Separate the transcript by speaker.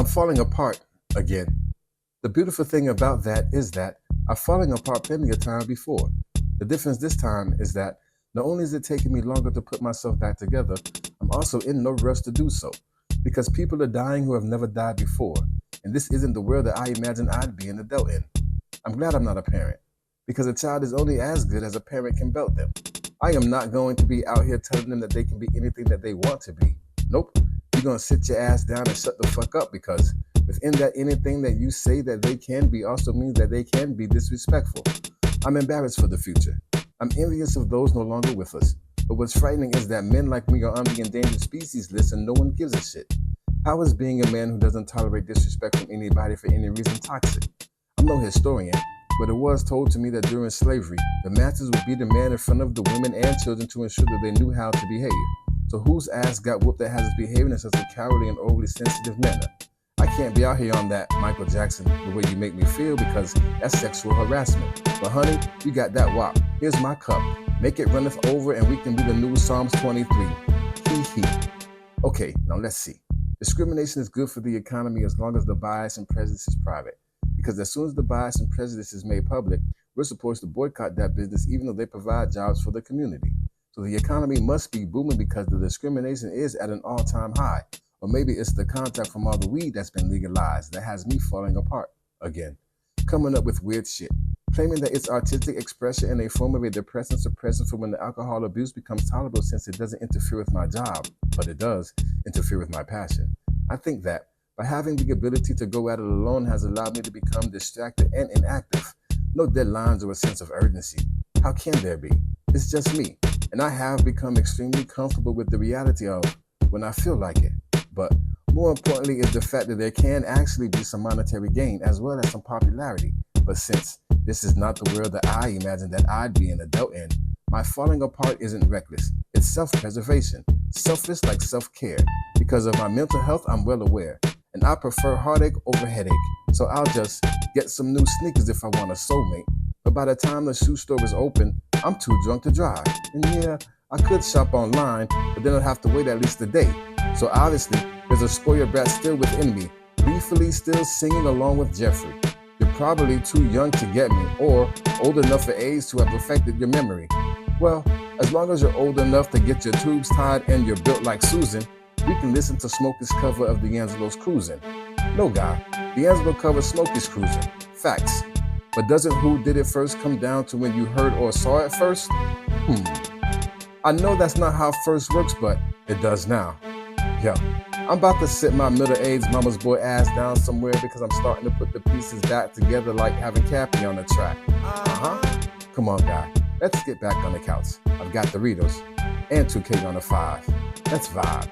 Speaker 1: I'm falling apart again. The beautiful thing about that is that I've fallen apart plenty of time before. The difference this time is that not only is it taking me longer to put myself back together, I'm also in no rush to do so. Because people are dying who have never died before. And this isn't the world that I imagined I'd be an adult in. I'm glad I'm not a parent. Because a child is only as good as a parent can belt them. I am not going to be out here telling them that they can be anything that they want to be. Nope. You're going to sit your ass down and shut the fuck up, because within that anything that you say that they can be also means that they can be disrespectful. I'm embarrassed for the future. I'm envious of those no longer with us. But what's frightening is that men like me are on the endangered species list and no one gives a shit. How is being a man who doesn't tolerate disrespect from anybody for any reason toxic? I'm no historian, but it was told to me that during slavery, the masters would beat the man in front of the women and children to ensure that they knew how to behave. So whose ass got whooped that has us behaving in such a cowardly and overly sensitive manner? I can't be out here on that Michael Jackson, the way you make me feel, because that's sexual harassment. But honey, you got that wop. Here's my cup. Make it runneth over and we can be the new Psalms 23. Hee hee. Okay, now let's see. Discrimination is good for the economy as long as the bias and prejudice is private. Because as soon as the bias and prejudice is made public, we're supposed to boycott that business even though they provide jobs for the community. So the economy must be booming because the discrimination is at an all-time high. Or maybe it's the contact from all the weed that's been legalized that has me falling apart again. Coming up with weird shit. Claiming that it's artistic expression and a form of a depressant suppressant for when the alcohol abuse becomes tolerable since it doesn't interfere with my job, but it does interfere with my passion. I think that by having the ability to go at it alone has allowed me to become distracted and inactive. No deadlines or a sense of urgency. How can there be? It's just me. And I have become extremely comfortable with the reality of when I feel like it. But more importantly is the fact that there can actually be some monetary gain as well as some popularity. But since this is not the world that I imagined that I'd be an adult in, my falling apart isn't reckless. It's self-preservation. Selfish like self-care. Because of my mental health, I'm well aware. And I prefer heartache over headache. So I'll just get some new sneakers if I want a soulmate. But by the time the shoe store is open, I'm too drunk to drive. And yeah, I could shop online, but then I'd have to wait at least a day. So obviously, there's a spoiled brat still within me, gleefully still singing along with Jeffrey. You're probably too young to get me, or old enough for age to have affected your memory. Well, as long as you're old enough to get your tubes tied and you're built like Susan, we can listen to Smokey's cover of D'Angelo's Cruising. No, guy, D'Angelo covers Smokey's Cruising. Facts. But doesn't who did it first come down to when you heard or saw it first? I know that's not how first works, but it does now. Yo, I'm about to sit my middle-aged mama's boy ass down somewhere because I'm starting to put the pieces back together like having Cappy on the track. Come on, guy. Let's get back on the couch. I've got Doritos and 2K on the 5. Let's vibe.